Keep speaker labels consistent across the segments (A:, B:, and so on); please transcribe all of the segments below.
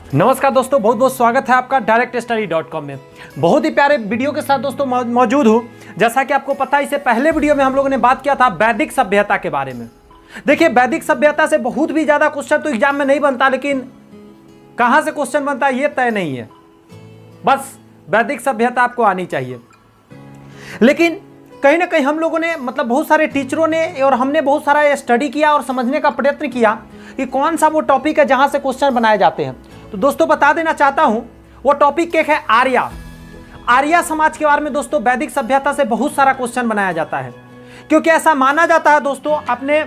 A: नमस्कार दोस्तों, बहुत बहुत स्वागत है आपका directstudy.com में। बहुत ही प्यारे वीडियो के साथ दोस्तों मौजूद हूँ। जैसा कि आपको पता है, इससे पहले वीडियो में हम लोगों ने बात किया था वैदिक सभ्यता के बारे में। देखिए, वैदिक सभ्यता से बहुत भी ज़्यादा क्वेश्चन तो एग्जाम में नहीं बनता, लेकिन कहाँ से क्वेश्चन बनता है ये तय नहीं है। बस वैदिक सभ्यता आपको आनी चाहिए। लेकिन कहीं ना कहीं हम लोगों ने बहुत सारे टीचरों ने और हमने बहुत सारा स्टडी किया और समझने का प्रयत्न किया कि कौन सा वो टॉपिक है जहाँ से क्वेश्चन बनाए जाते हैं। तो दोस्तों बता देना चाहता हूं, वो टॉपिक एक है आर्या। आर्या समाज के बारे में दोस्तों वैदिक सभ्यता से बहुत सारा क्वेश्चन बनाया जाता है, क्योंकि ऐसा माना जाता है दोस्तों, आपने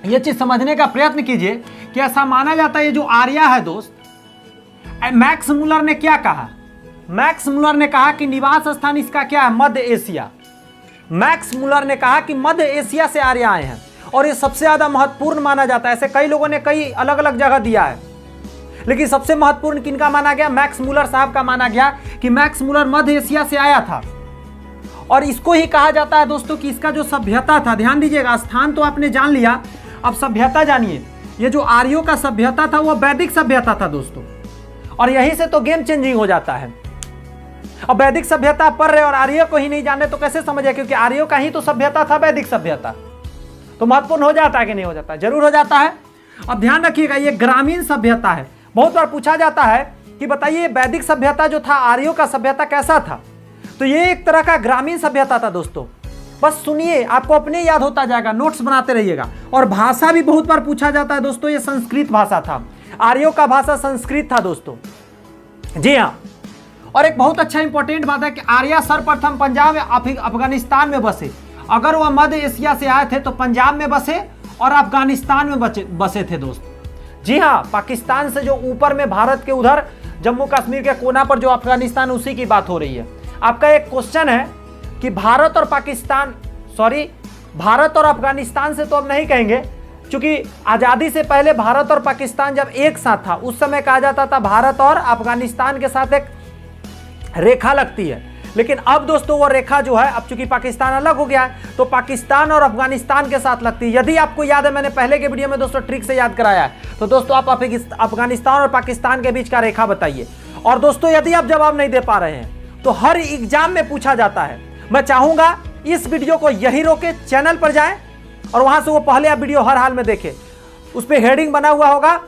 A: ये चीज समझने का प्रयत्न कीजिए कि ऐसा माना जाता है ये जो आर्या है दोस्त, मैक्स मुलर ने क्या कहा? मैक्स मुलर ने कहा कि निवास स्थान इसका क्या है? मध्य एशिया। मैक्स मुलर ने कहा कि मध्य एशिया से आर्य आए हैं और ये सबसे ज्यादा महत्वपूर्ण माना जाता है। ऐसे कई लोगों ने कई अलग अलग जगह दिया है, लेकिन सबसे महत्वपूर्ण किनका माना गया? मैक्स मुलर साहब का माना गया कि मैक्स मुलर मध्य एशिया से आया था। और इसको ही कहा जाता है दोस्तों कि इसका जो सभ्यता था, ध्यान दीजिएगा, स्थान तो आपने जान लिया, अब सभ्यता जानिए। ये जो आर्यों का सभ्यता था वो वैदिक सभ्यता था दोस्तों, और यहीं से तो गेम चेंजिंग हो जाता है। अब वैदिक सभ्यता पढ़ रहे और आर्यों को ही नहीं जाने तो कैसे समझे? क्योंकि आर्यों का ही तो सभ्यता था वैदिक सभ्यता, तो महत्वपूर्ण हो जाता है कि नहीं हो जाता? जरूर हो जाता है। अब ध्यान रखिएगा, ये ग्रामीण सभ्यता है। बहुत बार पूछा जाता है कि बताइए वैदिक सभ्यता जो था, आर्यों का सभ्यता कैसा था? तो ये एक तरह का ग्रामीण सभ्यता था दोस्तों। बस सुनिए, आपको अपने याद होता जाएगा, नोट्स बनाते रहिएगा। और भाषा भी बहुत बार पूछा जाता है दोस्तों, ये संस्कृत भाषा था। आर्यों का भाषा संस्कृत था दोस्तों, जी हाँ। और एक बहुत अच्छा इंपॉर्टेंट बात है कि आर्य सर्वप्रथम पंजाब अफगानिस्तान में बसे। अगर वह मध्य एशिया से आए थे तो पंजाब में बसे और अफगानिस्तान में बसे थे दोस्त। जी हाँ, पाकिस्तान से जो ऊपर में भारत के उधर जम्मू कश्मीर के कोना पर जो अफगानिस्तान, उसी की बात हो रही है। आपका एक क्वेश्चन है कि भारत और अफगानिस्तान से तो अब नहीं कहेंगे, क्योंकि आज़ादी से पहले भारत और पाकिस्तान जब एक साथ था उस समय कहा जाता था भारत और अफगानिस्तान के साथ एक रेखा लगती है। लेकिन अब दोस्तों वो रेखा जो है, अब चूंकि पाकिस्तान अलग हो गया है तो पाकिस्तान और अफगानिस्तान के साथ लगती है। यदि आपको याद है, मैंने पहले के वीडियो में दोस्तों ट्रिक से याद कराया है, तो दोस्तों आप अफगानिस्तान और पाकिस्तान के बीच का रेखा बताइए। और दोस्तों यदि आप जवाब नहीं दे पा रहे हैं तो हर एग्जाम में पूछा जाता है। मैं चाहूंगा इस वीडियो को यही रोके, चैनल पर जाएं और वहां से वो पहले आप वीडियो हर हाल में देखें। उस पर हेडिंग बना हुआ होगा,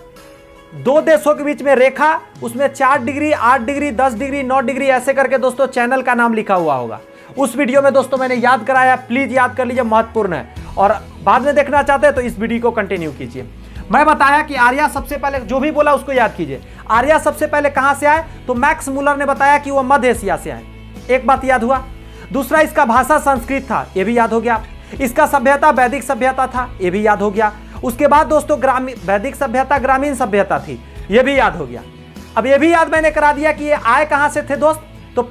A: दो देशों के बीच में रेखा, उसमें 4 डिग्री, 8 डिग्री, 10 डिग्री, 9 डिग्री ऐसे करके दोस्तों चैनल का नाम लिखा हुआ होगा। उस वीडियो में दोस्तों मैंने याद कराया, प्लीज याद कर लीजिए, महत्वपूर्ण है। और बाद में देखना चाहते हैं तो इस वीडियो को कंटिन्यू कीजिए। मैं बताया कि आर्या सबसे पहले, जो भी बोला उसको याद कीजिए। आर्या सबसे पहले कहां से आए? तो मैक्स मुलर ने बताया कि वह मध्य एशिया से आए। एक बात याद हुआ। दूसरा, इसका भाषा संस्कृत था, यह भी याद हो गया। इसका सभ्यता वैदिक सभ्यता था, यह भी याद हो गया। उसके बाद दोस्तों वैदिक सभ्यता ग्रामीण सभ्यता थी, यह भी याद हो गया। अब यह भी याद मैंने करा दिया कि ये आए कहां से थे दोस्त? तो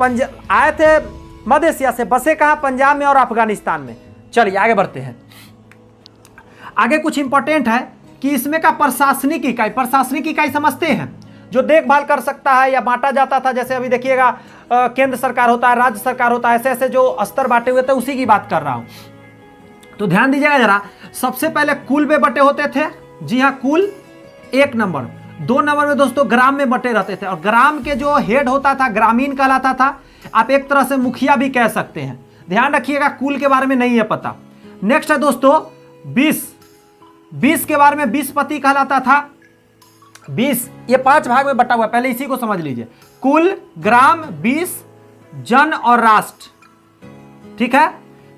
A: आए थे मध्य एशिया से, बसे कहां? पंजाब में और अफगानिस्तान में। चलिए आगे बढ़ते हैं। आगे कुछ इंपॉर्टेंट है कि इसमें का प्रशासनिक इकाई समझते हैं, जो देखभाल कर सकता है या बांटा जाता था। जैसे अभी देखिएगा, केंद्र सरकार होता है, राज्य सरकार होता है, ऐसे ऐसे जो स्तर बांटे हुए थे उसी की बात कर रहा हूं। तो ध्यान दीजिएगा जरा, सबसे पहले कुल में बटे होते थे। जी हाँ, कुल 1 नंबर। 2 नंबर में दोस्तों ग्राम में बटे रहते थे, और ग्राम के जो हेड होता था ग्रामीण कहलाता था। आप एक तरह से मुखिया भी कह सकते हैं। ध्यान रखिएगा, कुल के बारे में नहीं है पता। नेक्स्ट है दोस्तों 20 के बारे में 20 पति कहलाता था। 20 ये 5 भाग में बटा हुआ है, पहले इसी को समझ लीजिए। कुल, ग्राम, 20, जन और राष्ट्र। ठीक है,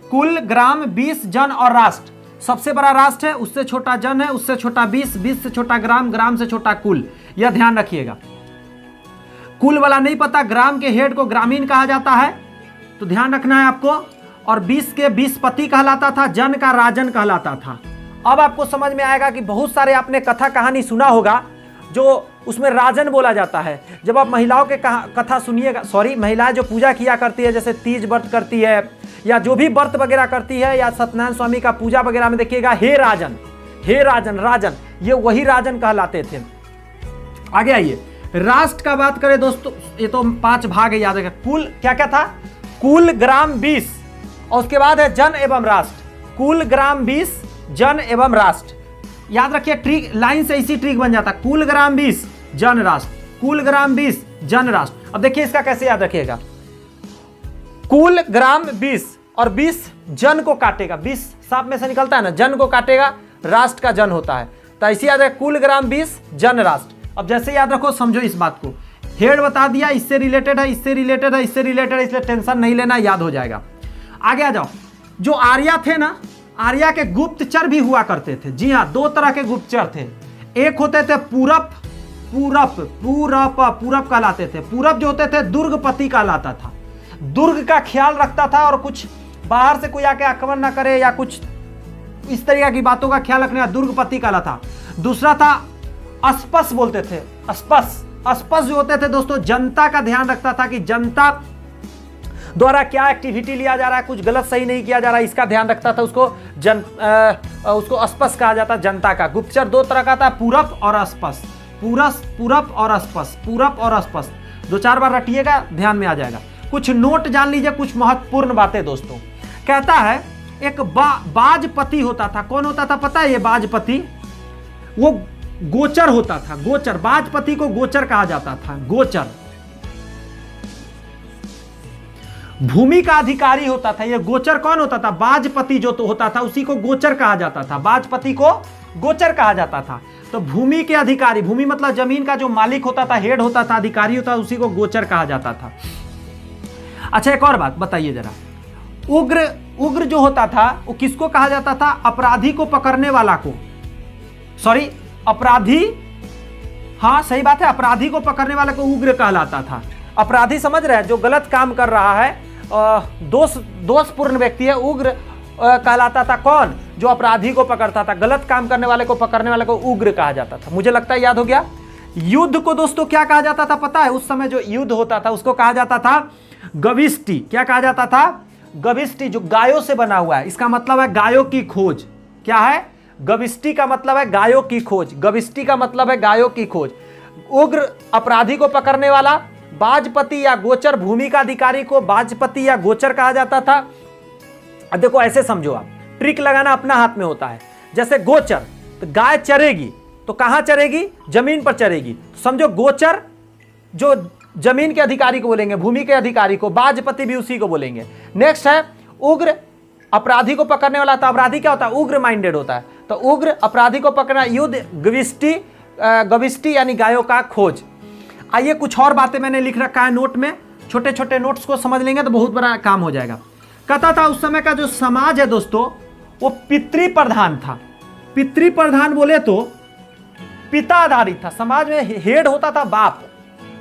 A: कुल, ग्राम, 20, जन और राष्ट्र। सबसे बड़ा राष्ट्र है, उससे छोटा जन है, उससे छोटा 20, 20 से छोटा ग्राम, ग्राम से छोटा कुल। यह ध्यान रखिएगा। कुल वाला नहीं पता, ग्राम के हेड को ग्रामीण कहा जाता है, तो ध्यान रखना है आपको। और 20 के 20 पति कहलाता था, जन का राजन कहलाता था। अब आपको समझ में आएगा कि बहुत सारे आपने कथा कहानी सुना होगा जो उसमें राजन बोला जाता है। जब आप महिलाओं के कथा सुनिएगा, महिलाएं जो पूजा किया करती है, जैसे तीज व्रत करती है या जो भी व्रत वगैरह करती है, या सत्यनारायण स्वामी का पूजा वगैरह में देखिएगा, हे राजन, हे राजन, राजन, ये वही राजन कहलाते थे। आगे आइए, राष्ट्र का बात करें दोस्तों, ये तो 5 भाग है, याद रखें। कुल क्या क्या था? कुल, ग्राम, 20, और उसके बाद है जन एवं राष्ट्र। कुल, ग्राम, 20, जन एवं राष्ट्र। याद रखिए, ट्रिक लाइन से इसी ट्रिक बन जाता, कुल, ग्राम, 20, जन, राष्ट्र। कुल ग्राम 20 जन राष्ट्र। अब देखिए इसका कैसे याद रखिएगा, कुल ग्राम 20 और 20 जन को काटेगा, 20 सांप में से निकलता है ना, जन को काटेगा राष्ट्र का जन होता है, तो ऐसे याद रखे कुल ग्राम 20 जन राष्ट्र। अब जैसे याद रखो, समझो इस बात को, हेड बता दिया, इससे रिलेटेड है, इससे रिलेटेड है, इससे रिलेटेड है, इसलिए टेंशन नहीं लेना, याद हो जाएगा। आगे आ जाओ। जो आर्या थे ना, आर्या के गुप्तचर भी हुआ करते थे। जी हाँ, दो तरह के गुप्तचर थे। एक होते थे पूरब, पूरब कहलाते थे। पूरब जो होते थे दुर्गपति कहलाता था, दुर्ग का ख्याल रखता था और कुछ बाहर से कोई आके आक्रमण ना करे या कुछ इस तरीके की बातों का ख्याल रखने का दुर्गपति कहलाता। दूसरा था अस्पस बोलते थे, अस्पस जो होते थे दोस्तों, जनता का ध्यान रखता था कि जनता द्वारा क्या एक्टिविटी लिया जा रहा है, कुछ गलत सही नहीं किया जा रहा है, इसका ध्यान रखता था, उसको अस्पस कहा जाता, जनता का। गुप्तचर दो तरह का था, पूरब और अस्पस, पूरब और अस्पस, पूरब और अस्पस। 2-4 बार रटिएगा, ध्यान में आ जाएगा। कुछ नोट जान लीजिए, कुछ महत्वपूर्ण बातें दोस्तों। कहता है एक बाजपति होता था। कौन होता था पता है? ये बाजपति वो गोचर होता था, गोचर। बाजपति को गोचर कहा जाता था, गोचर। भूमि का अधिकारी होता था। ये गोचर कौन होता था? बाजपति जो तो होता था, उसी को गोचर कहा जाता था, बाजपति को गोचर कहा जाता था। तो भूमि के अधिकारी, भूमि मतलब जमीन का जो मालिक होता था, हेड होता था, अधिकारी होता था, उसी को गोचर कहा जाता था। अच्छा, एक और बात बताइए जरा, उग्र जो होता था वो किसको कहा जाता था? अपराधी को पकड़ने वाला को, सॉरी अपराधी, हाँ सही बात है, अपराधी को पकड़ने वाला को उग्र कहलाता था। अपराधी समझ रहे हैं, जो गलत काम कर रहा है, दोषपूर्ण व्यक्ति है, उग्र कहलाता था। कौन? जो अपराधी को पकड़ता था, गलत काम करने वाले को पकड़ने वाले को उग्र कहा जाता था। मुझे लगता है याद हो गया। युद्ध को दोस्तों क्या कहा जाता था पता है? उस समय जो युद्ध होता था उसको कहा जाता था गविष्टि। क्या कहा जाता था? गविष्टि, जो गायों से बना हुआ है, इसका मतलब है गायों की खोज। क्या है? गविष्टि का मतलब है गायों की खोज, गविष्टि का मतलब है गायों की खोज। उग्र अपराधी को पकड़ने वाला, बाजपति या गोचर भूमि का अधिकारी को बाजपति या गोचर कहा जाता था। अब देखो ऐसे समझो, आप ट्रिक लगाना अपना हाथ में होता है। जैसे गोचर, तो गाय चरेगी तो कहां चरेगी? जमीन पर चरेगी। तो समझो गोचर जो जमीन के अधिकारी को बोलेंगे, भूमि के अधिकारी को, बाजपति भी उसी को बोलेंगे। नेक्स्ट है उग्र, अपराधी को पकड़ने वाला। तो अपराधी क्या होता है? उग्र माइंडेड होता है। तो उग्र अपराधी को पकड़ना, युद्ध, गविष्टि यानी गायों का खोज। आइए कुछ और बातें मैंने लिख रखा है नोट में, छोटे छोटे नोट्स को समझ लेंगे तो बहुत बड़ा काम हो जाएगा। कहता था उस समय का जो समाज है दोस्तों, वो पितृ प्रधान था। पितृ प्रधान बोले तो पिता आधारित था। समाज में हेड होता था बाप,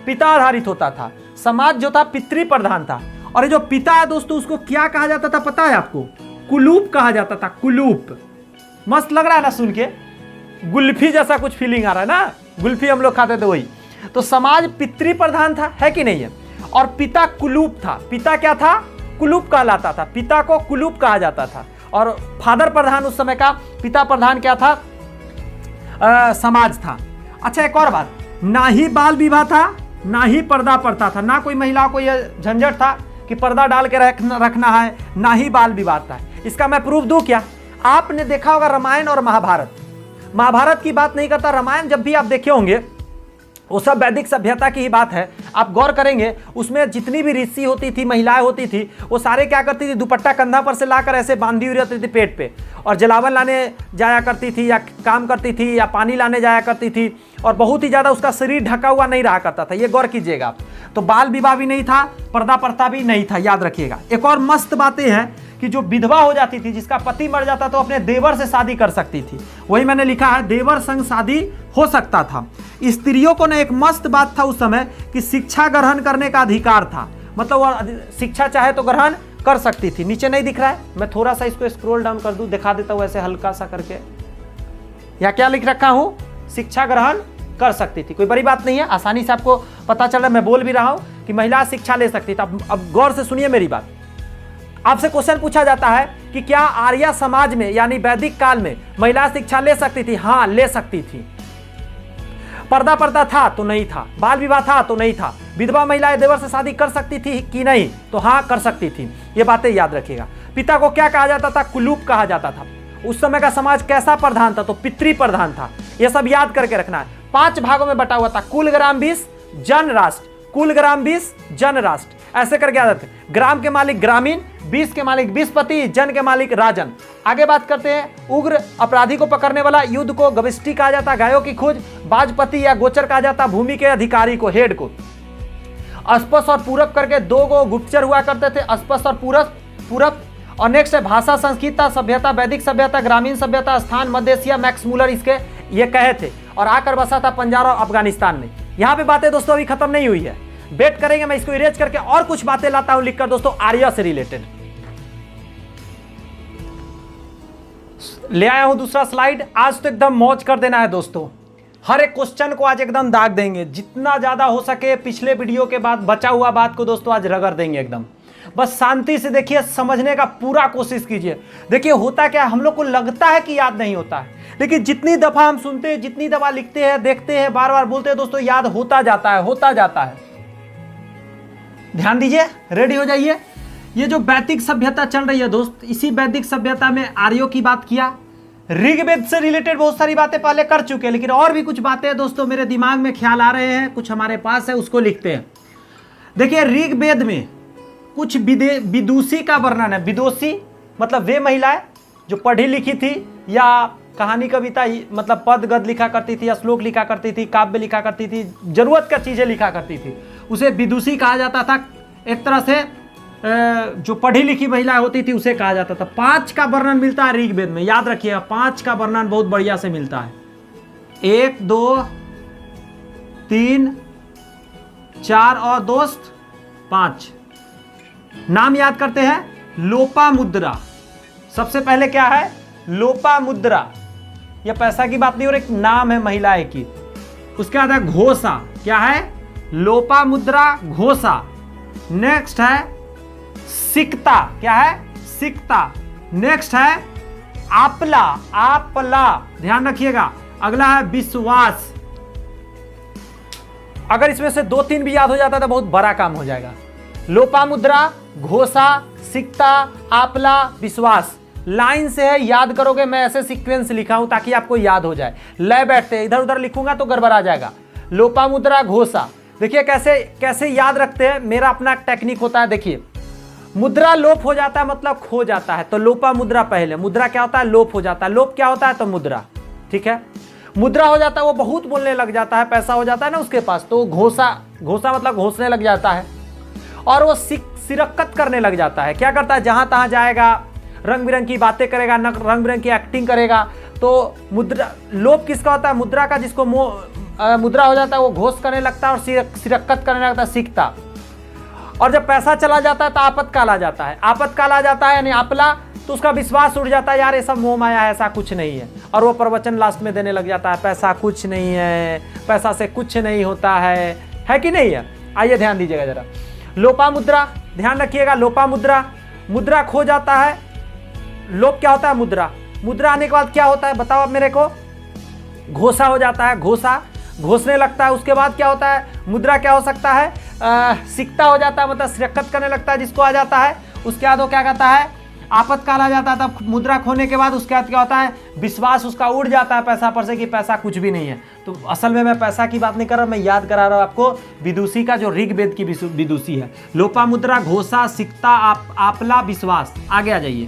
A: पिता आधारित होता था। समाज जो था पितृ प्रधान था। और ये जो पिता है दोस्तों, उसको क्या कहा जाता था पता है आपको? कुलूप कहा जाता था, कुलूप। मस्त लग रहा है ना सुन के? गुल्फी जैसा कुछ फीलिंग आ रहा है ना, गुल्फी हम लोग खाते थे वही। तो समाज पितृ प्रधान था, है कि नहीं है? और पिता कुलूप था। पिता क्या था? कुलूप कहलाता था। पिता को कुलूप कहा जाता था। और फादर प्रधान उस समय का, पिता प्रधान क्या था? समाज था। अच्छा, एक और बात, ना ही बाल विवाह था, ना ही पर्दा प्रथा था। ना कोई महिलाओं को यह झंझट था कि पर्दा डाल के रखना है, ना ही बाल विवाह था। इसका मैं प्रूफ दूं क्या? आपने देखा होगा रामायण और महाभारत। महाभारत की बात नहीं करता, रामायण जब भी आप देखे होंगे वो सब वैदिक सभ्यता की ही बात है। आप गौर करेंगे उसमें जितनी भी ऋषि होती थी, महिलाएं होती थी, वो सारे क्या करती थी? दुपट्टा कंधा पर से लाकर ऐसे बांधी हुई रहती थी पेट पे, और जलावन लाने जाया करती थी, या काम करती थी, या पानी लाने जाया करती थी, और बहुत ही ज़्यादा उसका शरीर ढका हुआ नहीं रहा करता था। ये गौर कीजिएगा आप। तो बाल विवाह भी नहीं था, पर्दा प्रथा भी नहीं था, याद रखिएगा। एक और मस्त बातें हैं कि जो विधवा हो जाती थी, जिसका पति मर जाता तो अपने देवर से शादी कर सकती थी। वही मैंने लिखा है, देवर संग शादी हो सकता था। स्त्रियों को ना एक मस्त बात था उस समय कि शिक्षा ग्रहण करने का अधिकार था। मतलब वो शिक्षा चाहे तो ग्रहण कर सकती थी। नीचे नहीं दिख रहा है, मैं थोड़ा सा इसको स्क्रॉल डाउन कर दूं, दिखा देता हूं ऐसे हल्का सा करके। यहाँ क्या लिख रखा हूं? शिक्षा ग्रहण कर सकती थी। कोई बड़ी बात नहीं है, आसानी से आपको पता चल रहा है। मैं बोल भी रहा हूं कि महिला शिक्षा ले सकती थी। अब गौर से सुनिए मेरी बात। आपसे क्वेश्चन पूछा जाता है कि क्या आर्य समाज में यानी वैदिक काल में महिला शिक्षा ले सकती थी? हाँ, ले सकती थी। पर्दा प्रथा था तो नहीं था, बाल विवाह था तो नहीं था, विधवा महिलाएं देवर से शादी कर सकती थी कि नहीं? तो हाँ, कर सकती थी। ये बातें याद रखिएगा। पिता को क्या कहा जाता था? कुलूप कहा जाता था। उस समय का समाज कैसा प्रधान था? तो पितृ प्रधान था। ये सब याद करके रखना है। 5 भागों में बटा हुआ था। कुल ग्राम 20 जन राष्ट्र, कुल ग्राम 20 जन राष्ट्र, ऐसे करके याद रखते हैं। ग्राम के मालिक ग्रामीण, 20 के मालिक 20पति, जन के मालिक राजन। आगे बात करते हैं। उग्र अपराधी को पकड़ने वाला, युद्ध को गविष्टि कहा जाता है, गायों की खोज, बाजपति या गोचर कहा जाता, भूमि के अधिकारी को, हेड को। अस्पष्ट और पूरब करके 2 गो गुप्तचर हुआ करते थे, अस्पष्ट और पूरब। और नेक्स्ट है भाषा, संस्कृत सभ्यता, वैदिक सभ्यता, ग्रामीण सभ्यता, स्थान मध्य एशिया, मैक्स मूलर इसके ये कहे थे, और आकर बसा था पंजाब और अफगानिस्तान में। यहाँ पे बातें दोस्तों अभी खत्म नहीं हुई है, वेट करेंगे, मैं इसको इरेज करके और कुछ बातें लाता हूं लिखकर दोस्तों आर्य से रिलेटेड। ले आया हूं दूसरा स्लाइड। आज तो एकदम मौज कर देना है दोस्तों, हर एक क्वेश्चन को आज एकदम दाग देंगे, जितना ज्यादा हो सके। पिछले वीडियो के बाद बचा हुआ बात को दोस्तों आज रगड़ देंगे एकदम। बस शांति से देखिए, समझने का पूरा कोशिश कीजिए। देखिए होता क्या है, हम लोग को लगता है कि याद नहीं होता है, लेकिन जितनी दफा हम सुनते हैं, जितनी दफा लिखते हैं, देखते हैं, बार बार बोलते हैं दोस्तों, याद होता जाता है, होता जाता है। ध्यान दीजिए, रेडी हो जाइए। ये जो वैदिक सभ्यता चल रही है दोस्त, इसी वैदिक सभ्यता में आर्यों की बात किया, ऋग्वेद से रिलेटेड बहुत सारी बातें पहले कर चुके हैं, लेकिन और भी कुछ बातें दोस्तों मेरे दिमाग में ख्याल आ रहे हैं, कुछ हमारे पास है, उसको लिखते हैं। देखिए ऋग्वेद में कुछ विदुषी का वर्णन है। विदुषी मतलब वे महिलाएं जो पढ़ी लिखी थी या कहानी कविता मतलब पद गद लिखा करती थी, या श्लोक लिखा करती थी, काव्य लिखा करती थी, जरूरत का चीजें लिखा करती थी, उसे विदुषी कहा जाता था। एक तरह से जो पढ़ी लिखी महिला होती थी उसे कहा जाता था। 5 का वर्णन मिलता है ऋग्वेद में, याद रखिएगा 5 का वर्णन बहुत बढ़िया से मिलता है। 1 2 3 4 और दोस्त 5 नाम याद करते हैं। लोपामुद्रा सबसे पहले क्या है, लोपामुद्रा, यह पैसा की बात नहीं और एक नाम है महिलाएं की। उसके बाद है घोषा, क्या है, लोपामुद्रा घोषा। नेक्स्ट है सिकता, क्या है, सिकता। नेक्स्ट है आपला, आपला, ध्यान रखिएगा। अगला है विश्वास। अगर इसमें से 2-3 भी याद हो जाता तो बहुत बड़ा काम हो जाएगा। लोपामुद्रा, घोषा, सिकता, आपला, विश्वास। लाइन से है, याद करोगे। मैं ऐसे सीक्वेंस लिखा हूं ताकि आपको याद हो जाए। लय बैठते इधर उधर लिखूंगा तो गड़बड़ा जाएगा। लोपामुद्रा, घोषा। देखिए कैसे कैसे याद रखते हैं, मेरा अपना टेक्निक होता है। देखिए मुद्रा लोप हो जाता है मतलब खो जाता है, तो लोपामुद्रा पहले। मुद्रा क्या होता है, लोप हो जाता है। लोप क्या होता है, तो मुद्रा, ठीक है। मुद्रा हो जाता है, वो बहुत बोलने लग जाता है, पैसा हो जाता है ना उसके पास, तो घोषा, घोषा मतलब घोषने लग जाता है। और वो सिरक्कत करने लग जाता है। क्या करता है, जहां तहां जाएगा, रंग बिरंग की बातें करेगा, रंग बिरंग की एक्टिंग करेगा। तो मुद्रा लोप किसका होता है, मुद्रा का। जिसको मुद्रा हो जाता है वो घोष करने लगता है और सिरक्कत करने लगता है, सीखता। और जब पैसा चला जाता है तो आपत्काल आ जाता है। आपत्काल आ जाता है यानी आपला, तो उसका विश्वास उड़ जाता है, यार ये सब मोह माया है, ऐसा कुछ नहीं है। और वो प्रवचन लास्ट में देने लग जाता है, पैसा कुछ नहीं है, पैसा से कुछ नहीं होता है कि नहीं है। आइए ध्यान दीजिएगा जरा। लोपामुद्रा, ध्यान रखिएगा। लोपामुद्रा, मुद्रा खो जाता है। लोप क्या होता है, मुद्रा। मुद्रा आने के बाद क्या होता है बताओ आप मेरे को, घोषा हो जाता है। घोषा, घोषने लगता है। उसके बाद क्या होता है, मुद्रा क्या हो सकता है, सिकता हो जाता है, मतलब सिरक्कत करने लगता है जिसको आ जाता है। उसके बाद वो क्या कहता है, आपत्काल आ जाता है। तब मुद्रा खोने के बाद उसके बाद क्या होता है, विश्वास उसका उड़ जाता है पैसा पर से कि पैसा कुछ भी नहीं है। तो असल में मैं पैसा की बात नहीं कर रहा, मैं याद करा रहा हूँ आपको विदुषी का, जो ऋग्वेद की विदुषी है। लोपामुद्रा, घोषा, सिकता, आपला, विश्वास। आगे आ जाइए।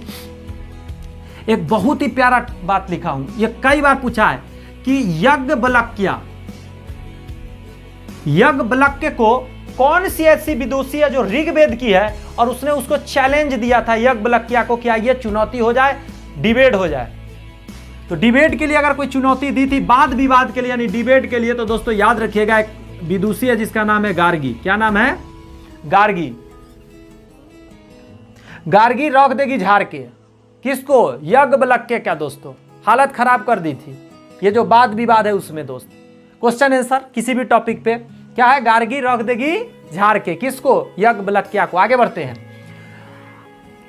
A: एक बहुत ही प्यारा बात लिखा हूं, ये कई बार पूछा है कि याज्ञवल्क्य, याज्ञवल्क्य को कौन सी ऐसी विदुषी है जो ऋग्वेद की है और उसने उसको चैलेंज दिया था याज्ञवल्क्य को, क्या ये चुनौती हो जाए, डिबेट हो जाए। तो डिबेट के लिए अगर कोई चुनौती दी थी, वाद विवाद के लिए यानी डिबेट के लिए, तो दोस्तों याद रखिएगा एक विदुषी है जिसका नाम है गार्गी। क्या नाम है, गार्गी। गार्गी रख देगी झाड़ के, किसको, याज्ञवल्क्य। क्या दोस्तों, हालत खराब कर दी थी। ये जो वाद विवाद है उसमें दोस्त, क्वेश्चन आंसर किसी भी टॉपिक पे क्या है, गार्गी रख देगी झाड़ के, किसको, याज्ञवल्क्य को। आगे बढ़ते हैं।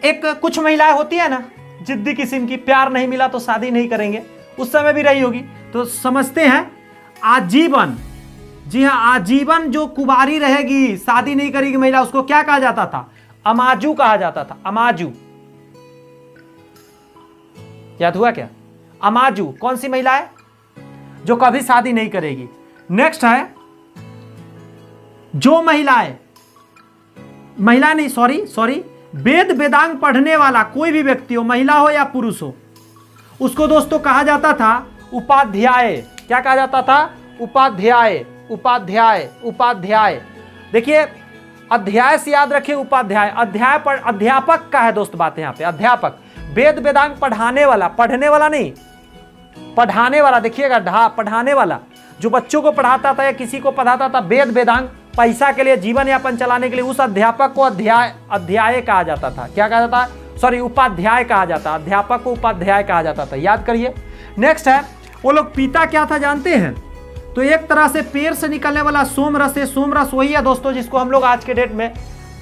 A: एक कुछ महिलाएं होती है ना जिद्दी किस्म की, प्यार नहीं मिला तो शादी नहीं करेंगे, उस समय भी रही होगी। तो समझते हैं आजीवन, जी हाँ आजीवन जो कुंवारी रहेगी, शादी नहीं करेगी महिला, उसको क्या कहा जाता था, अमाजू कहा जाता था। अमाजू, याद हुआ क्या, अमाजू कौन सी महिला है, जो कभी शादी नहीं करेगी। नेक्स्ट है जो महिला नहीं, सॉरी, वेद वेदांग पढ़ने वाला कोई भी व्यक्ति हो, महिला हो या पुरुष हो, उसको दोस्तों कहा जाता था उपाध्याय। क्या कहा जाता था? उपाध्याय। देखिए अध्याय से याद रखिए उपाध्याय, अध्याय पर अध्यापक का है दोस्त बात यहाँ पे, अध्यापक। वेद वेदांग पढ़ाने वाला, पढ़ने वाला नहीं, पढ़ाने वाला, देखिएगा पढ़ाने वाला, जो बच्चों को पढ़ाता था या किसी को पढ़ाता था वेद वेदांग, पैसा के लिए, जीवन यापन चलाने के लिए, उस अध्यापक को अध्याय कहा जाता था। क्या कहा जाता? सॉरी, उपाध्याय कहा जाता, अध्यापक को उपाध्याय कहा जाता था, याद करिए। नेक्स्ट है, वो लोग पीता क्या था जानते हैं? तो एक तरह से पेड़ से निकलने वाला सोमरस है। सोमरस वही है दोस्तों जिसको हम लोग आज के डेट में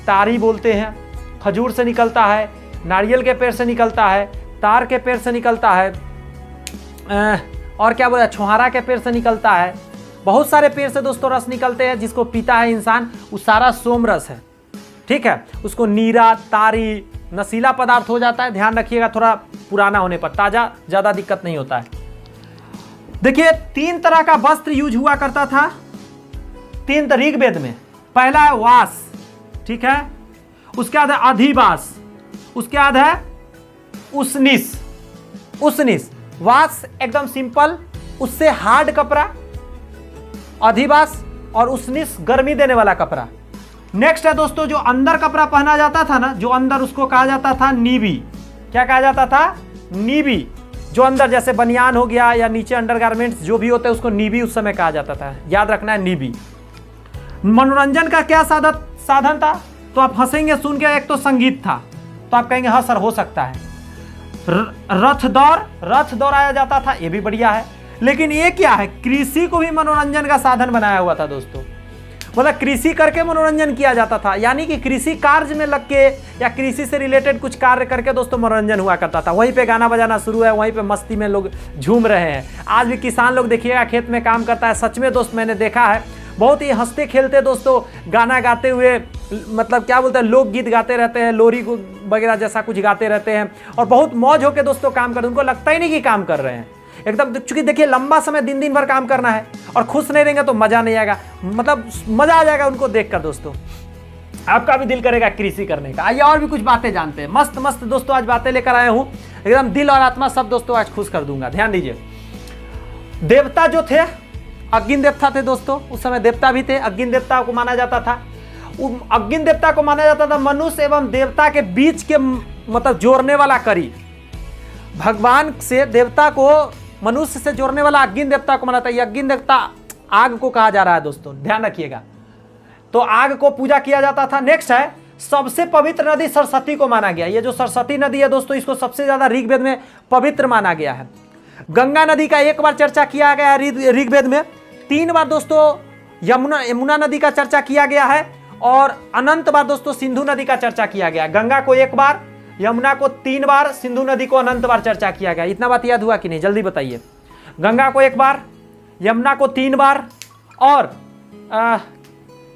A: तारी बोलते हैं। खजूर से निकलता है, नारियल के पेड़ से निकलता है, तार के पेड़ से निकलता है, और क्या बोला, छुहारा के पेड़ से निकलता है। बहुत सारे पेड़ से दोस्तों रस निकलते हैं, जिसको पीता है इंसान, वो सारा सोमरस है। ठीक है, उसको नीरा, तारी, नशीला पदार्थ हो जाता है, ध्यान रखिएगा, थोड़ा पुराना होने पर, ताजा ज़्यादा दिक्कत नहीं होता है। देखिए 3 तरह का वस्त्र यूज हुआ करता था 3 ऋग्वेद में। पहला है वास, ठीक है, उसके बाद है अधिवास, उसके बाद है उसनिस। वास एकदम सिंपल, उससे हार्ड कपड़ा, अधिवास और उसनिस गर्मी देने वाला कपड़ा। नेक्स्ट है दोस्तों जो अंदर कपड़ा पहना जाता था ना, जो अंदर, उसको कहा जाता था नीबी। क्या कहा जाता था? नीबी। जो अंदर जैसे बनियान हो गया या नीचे अंडरगारमेंट्स जो भी होते हैं उसको नीबी उस समय कहा जाता था, याद रखना है, नीबी। मनोरंजन का क्या साधन था? तो आप हंसेंगे सुन के, एक तो संगीत था, तो आप कहेंगे हाँ सर हो सकता है। रथ दौड़ाया जाता था, ये भी बढ़िया है। लेकिन ये क्या है, कृषि को भी मनोरंजन का साधन बनाया हुआ था दोस्तों। मतलब कृषि करके मनोरंजन किया जाता था, यानी कि कृषि कार्य में लग के या कृषि से रिलेटेड कुछ कार्य करके दोस्तों मनोरंजन हुआ करता था। वहीं पे गाना बजाना शुरू है, वहीं पे मस्ती में लोग झूम रहे हैं। आज भी किसान लोग देखिएगा खेत में काम करता है, सच में दोस्त मैंने देखा है, बहुत ही हंसते खेलते दोस्तों गाना गाते हुए, मतलब क्या बोलते हैं, लोकगीत गाते रहते हैं, लोरी वगैरह जैसा कुछ गाते रहते हैं, और बहुत मौज होकर दोस्तों काम करते हैं। उनको लगता ही नहीं कि काम कर रहे हैं एकदम, चूंकि देखिए लंबा समय दिन भर काम करना है और खुश नहीं रहेंगे तो मजा नहीं आएगा, मतलब मजा आ जाएगा उनको देखकर दोस्तों, आपका भी दिल करेगा कृषि करने का। आइए और भी कुछ बातें जानते हैं, मस्त मस्त दोस्तों आज बातें लेकर आए हूं, एकदम दिल और आत्मा सब दोस्तों आज खुश कर दूंगा। ध्यान दीजिए, देवता जो थे अग्नि देवता थे दोस्तों, उस समय देवता भी थे, अग्नि देवता को माना जाता था। अग्नि देवता को माना जाता था मनुष्य एवं देवता के बीच के मतलब जोड़ने वाला कड़ी। भगवान से देवता को मनुष्य से जोड़ने वाला अग्नि देवता को माना था। ये अग्नि देवता आग को कहा जा रहा है दोस्तों, ध्यान रखिएगा। तो आग को पूजा किया जाता था। नेक्स्ट है, सबसे पवित्र नदी सरस्वती को माना गया। ये जो सरस्वती नदी है दोस्तों, इसको सबसे ज्यादा ऋग्वेद में पवित्र माना गया है। गंगा नदी का 1 बार चर्चा किया गया है ऋग्वेद में, 3 बार दोस्तों यमुना नदी का चर्चा किया गया है, और अनंत बार दोस्तों सिंधु नदी का चर्चा किया गया। गंगा को 1 बार, यमुना को 3 बार, सिंधु नदी को अनंत बार चर्चा किया गया। इतना बात याद हुआ कि नहीं, जल्दी बताइए। गंगा को 1 बार, यमुना को 3 बार, और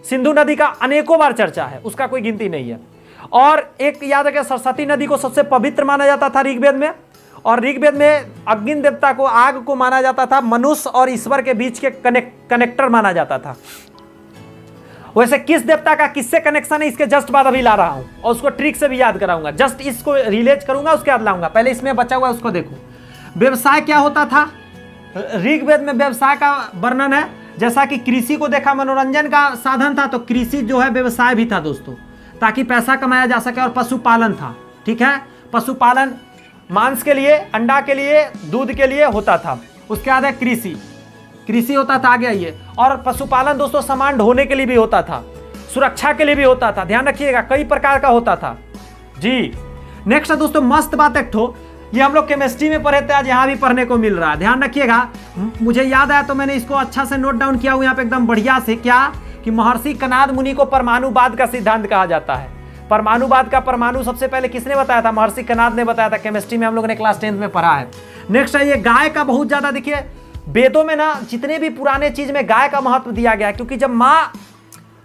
A: सिंधु नदी का अनेकों बार चर्चा है, उसका कोई गिनती नहीं है। और एक याद रखें, सरस्वती नदी को सबसे पवित्र माना जाता था ऋग्वेद में, और ऋग्वेद में अग्नि देवता को, आग को माना जाता था मनुष्य और ईश्वर के बीच के कनेक्टर माना जाता था। वैसे किस देवता का किससे कनेक्शन है, इसके जस्ट बाद अभी ला रहा हूं, और उसको ट्रिक से भी याद कराऊंगा, जस्ट इसको रिलेट करूंगा, उसके बाद लाऊंगा। पहले इसमें बचा हुआ है उसको देखो। व्यवसाय क्या होता था ऋग्वेद में? व्यवसाय का वर्णन है, जैसा कि कृषि को देखा मनोरंजन का साधन था, तो कृषि जो है व्यवसाय भी था दोस्तों, ताकि पैसा कमाया जा सके। और पशुपालन था, ठीक है, पशुपालन मांस के लिए, अंडा के लिए, दूध के लिए होता था। उसके बाद है कृषि होता था, आगे आइए। और पशुपालन दोस्तों सामान ढोने के लिए भी होता था, सुरक्षा के लिए भी होता था, ध्यान रखिएगा, कई प्रकार का होता था जी। नेक्स्ट है दोस्तों मस्त बात एक ठो, ये हम लोग केमिस्ट्री में पढ़े थे, आज यहाँ भी पढ़ने को मिल रहा है, ध्यान रखिएगा। मुझे याद आया तो मैंने इसको अच्छा से नोट डाउन किया हुआ यहाँ पे एकदम बढ़िया से। क्या कि महर्षि कनाद मुनि को परमाणुवाद का सिद्धांत कहा जाता है। परमाणुवाद का परमाणु सबसे पहले किसने बताया था? महर्षि कनाद ने बताया था, केमिस्ट्री में हम लोगों ने क्लास 10th में पढ़ा है। नेक्स्ट है ये गाय का बहुत ज्यादा, देखिए वेदों में ना जितने भी पुराने चीज में गाय का महत्व दिया गया है, क्योंकि जब माँ,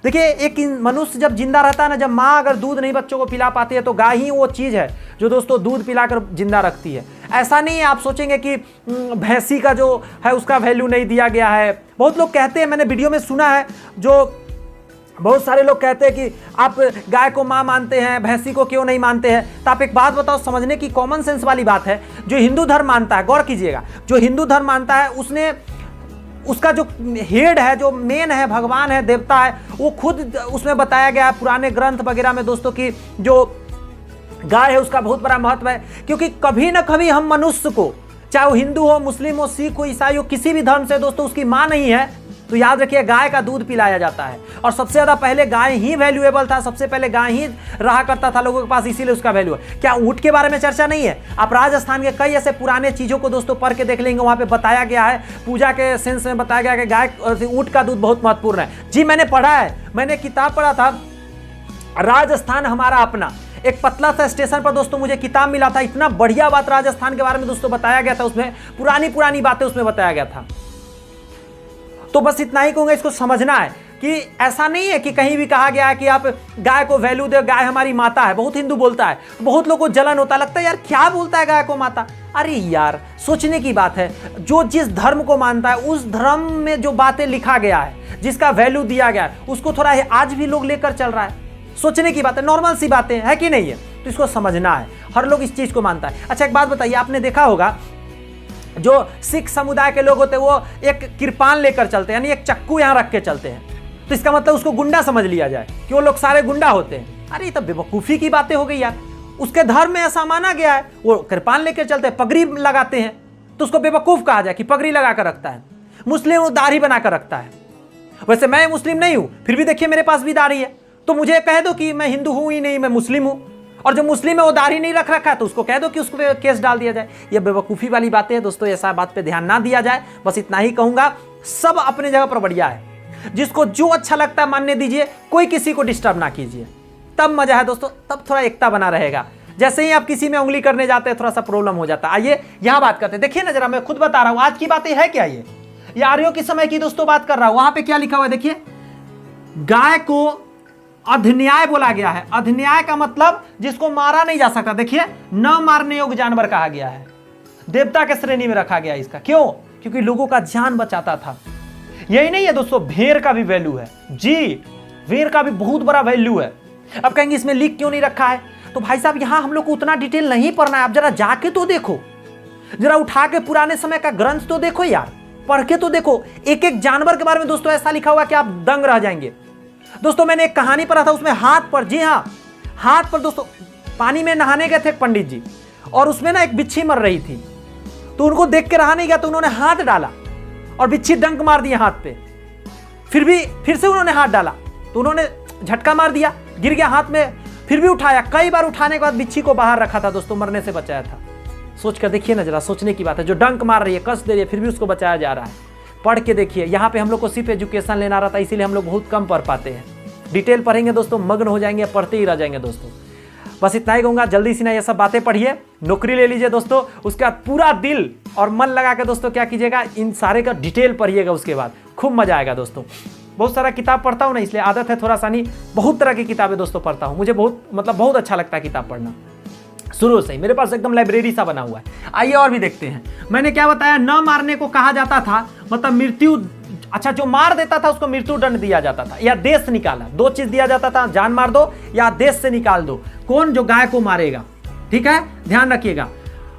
A: देखिए एक मनुष्य जब जिंदा रहता है ना, जब माँ अगर दूध नहीं बच्चों को पिला पाती है, तो गाय ही वो चीज है जो दोस्तों दूध पिलाकर जिंदा रखती है। ऐसा नहीं है आप सोचेंगे कि भैंसी का जो है उसका वैल्यू नहीं दिया गया है। बहुत लोग कहते हैं, मैंने वीडियो में सुना है, जो बहुत सारे लोग कहते हैं कि आप गाय को माँ मानते हैं, भैंसी को क्यों नहीं मानते हैं। तो आप एक बात बताओ, समझने की कॉमन सेंस वाली बात है। जो हिंदू धर्म मानता है, गौर कीजिएगा, जो हिंदू धर्म मानता है उसने, उसका जो हेड है, जो मेन है, भगवान है, देवता है, वो खुद उसमें बताया गया है पुराने ग्रंथ वगैरह में दोस्तों की जो गाय है उसका बहुत बड़ा महत्व है। क्योंकि कभी ना कभी हम मनुष्य को, चाहे वो हिंदू हो, मुस्लिम हो, सिख हो, ईसाई हो, किसी भी धर्म से दोस्तों उसकी माँ नहीं है तो याद रखिए गाय का दूध पिलाया जाता है। और सबसे ज़्यादा पहले गाय ही वैल्यूएबल था, सबसे पहले गाय ही रहा करता था लोगों के पास, इसीलिए उसका वैल्यू है। क्या ऊँट के बारे में चर्चा नहीं है? आप राजस्थान के कई ऐसे पुराने चीज़ों को दोस्तों पढ़ के देख लेंगे, वहाँ पे बताया गया है, पूजा के सेंस में बताया गया कि गाय, ऊँट का दूध बहुत महत्वपूर्ण है। जी मैंने पढ़ा है, मैंने किताब पढ़ा था, राजस्थान हमारा अपना, एक पतला सा स्टेशन पर दोस्तों मुझे किताब मिला था। इतना बढ़िया बात राजस्थान के बारे में दोस्तों बताया गया था, उसमें पुरानी बातें उसमें बताया गया था। तो बस इतना ही कहूंगा, इसको समझना है कि ऐसा नहीं है कि कहीं भी कहा गया है कि आप गाय को वैल्यू दे, गाय हमारी माता है। बहुत हिंदू बोलता है, बहुत लोगों को जलन होता, लगता है यार क्या बोलता है गाय को माता। अरे यार सोचने की बात है, जो जिस धर्म को मानता है उस धर्म में जो बातें लिखा गया है, जिसका वैल्यू दिया गया है, उसको थोड़ा आज भी लोग लेकर चल रहा है। सोचने की बात है, नॉर्मल सी बातें है कि नहीं है, तो इसको समझना है। हर लोग इस चीज को मानता है। अच्छा एक बात बताइए, आपने देखा होगा जो सिख समुदाय के लोग होते हैं वो एक किरपान लेकर चलते हैं, यानी एक चक्कू यहां रख के चलते हैं, तो इसका मतलब उसको गुंडा समझ लिया जाए कि वो लोग सारे गुंडा होते हैं। अरे ये तो बेवकूफ़ी की बातें हो गई यार। उसके धर्म में ऐसा माना गया है, वो किरपान लेकर चलते हैं, पगड़ी लगाते हैं, तो उसको बेवकूफ़ कहा जाए कि पगड़ी लगा कर रखता है। मुस्लिम वो दाढ़ी बना कर रखता है। वैसे मैं मुस्लिम नहीं हूं, फिर भी देखिए मेरे पास भी दाढ़ी है, तो मुझे कह दो कि मैं हिंदू हूं ही नहीं, मैं मुस्लिम हूं। और जो मुस्लिम है वो दाढ़ी नहीं रख रखा है, तो उसको कह दो कि उसको केस डाल दिया जाए। ये बेवकूफ़ी वाली बातें हैं दोस्तों, ऐसा बात पे ध्यान ना दिया जाए। बस इतना ही कहूंगा, सब अपने जगह पर बढ़िया है, जिसको जो अच्छा लगता है मानने दीजिए, कोई किसी को डिस्टर्ब ना कीजिए, तब मजा है दोस्तों, तब थोड़ा एकता बना रहेगा। जैसे ही आप किसी में उंगली करने जाते हैं थोड़ा सा प्रॉब्लम हो जाता है। आइए यहाँ बात करते हैं, देखिए ना जरा, मैं खुद बता रहा हूँ आज की बातें है क्या, ये आर्यों के समय की दोस्तों बात कर रहा हूँ। वहां पे क्या लिखा हुआ है देखिए, गाय को अधिन्याय बोला गया है। अधिन्याय का मतलब जिसको मारा नहीं जा सकता। देखिए न मारने योग्य जानवर कहा गया है, देवता के श्रेणी में रखा गया इसका। क्यों? क्योंकि लोगों का जान बचाता था। यही नहीं है दोस्तों, भेड़ का भी वैल्यू है। जी भेड़ का भी बहुत बड़ा वैल्यू है। अब कहेंगे इसमें लिख क्यों नहीं रखा है, तो भाई साहब यहाँ हम लोग को उतना डिटेल नहीं पढ़ना है। आप जरा जाके तो देखो, जरा उठा के पुराने समय का ग्रंथ तो देखो यार, पढ़ के तो देखो। एक एक जानवर के बारे में दोस्तों ऐसा लिखा हुआ कि आप दंग रह जाएंगे। दोस्तों मैंने एक कहानी पढ़ा था, उसमें हाथ पर, जी हाँ हाथ पर दोस्तों, पानी में नहाने गए थे एक पंडित जी, और उसमें ना एक बिच्छी मर रही थी, तो उनको देख के रहा नहीं गया, तो उन्होंने हाथ डाला और बिच्छी डंक मार दिया हाथ पे। फिर से उन्होंने हाथ डाला तो उन्होंने झटका मार दिया, गिर गया हाथ में, फिर भी उठाया। कई बार उठाने के बाद बिच्छी को बाहर रखा था दोस्तों, मरने से बचाया था। सोच कर देखिए ना जरा, सोचने की बात है। जो डंक मार रही है, कस दे रही है, फिर भी उसको बचाया जा रहा है। पढ़ के देखिए, यहाँ पे हम लोग को सिर्फ एजुकेशन लेना रहता है, इसीलिए हम लोग बहुत कम पढ़ पाते हैं। डिटेल पढ़ेंगे दोस्तों, मग्न हो जाएंगे, पढ़ते ही रह जाएंगे दोस्तों। बस इतना ही कहूँगा, जल्दी से ना ये सब बातें पढ़िए, नौकरी ले लीजिए दोस्तों, उसके बाद पूरा दिल और मन लगा के दोस्तों क्या कीजिएगा, इन सारे का डिटेल पढ़िएगा, उसके बाद खूब मजा आएगा दोस्तों। बहुत सारा किताब पढ़ता हूँ ना, इसलिए आदत है थोड़ा सा, नहीं बहुत तरह की किताबें दोस्तों पढ़ता हूँ। मुझे बहुत अच्छा लगता है किताब पढ़ना, शुरू से ही मेरे पास एकदम लाइब्रेरी सा बना हुआ है। आइए और भी देखते हैं। मैंने क्या बताया, न मारने को कहा जाता था, मतलब मृत्यु, अच्छा जो मार देता था उसको मृत्यु दंड दिया जाता था, या देश से निकाला। दो चीज दिया जाता था, जान मार दो या देश से निकाल दो। कौन? जो गाय को मारेगा, ठीक है, ध्यान रखिएगा।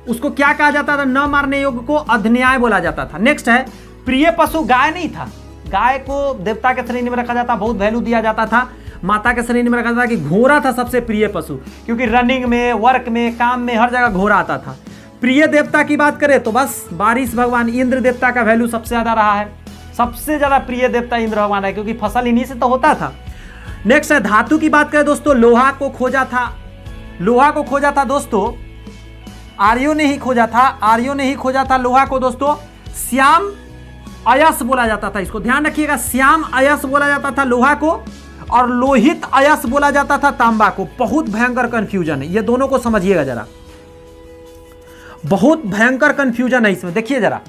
A: उसको क्या कहा जाता था? न मारने योग्य को अधिन्याय बोला जाता था। नेक्स्ट है, प्रिय पशु गाय नहीं था। गाय को देवता के श्रेणी में रखा जाता, बहुत वैल्यू दिया जाता था। माता के श्रेणी में रखा जाता कि घोड़ा था सबसे प्रिय पशु, क्योंकि रनिंग में, वर्क में, काम में हर जगह घोड़ा आता था। प्रिय देवता की बात करें तो बस बारिश भगवान इंद्र देवता का वैल्यू सबसे ज्यादा रहा है। सबसे ज्यादा प्रिय देवता इंद्र भगवान है, क्योंकि फसल इन्हीं से तो होता था। नेक्स्ट है, धातु की बात करें दोस्तों, लोहा को खोजा था। लोहा को खोजा था दोस्तों, आर्यों ने ही खोजा था, आर्यों ने ही खोजा था लोहा को दोस्तों। श्याम अयस बोला जाता था, इसको ध्यान रखिएगा, श्याम अयस बोला जाता था लोहा को, और लोहित अयस बोला जाता था तांबा को। बहुत भयंकर कंफ्यूजन है, ये दोनों को समझिएगा जरा, बहुत भयंकर कंफ्यूजन है इसमें। देखिए जरा,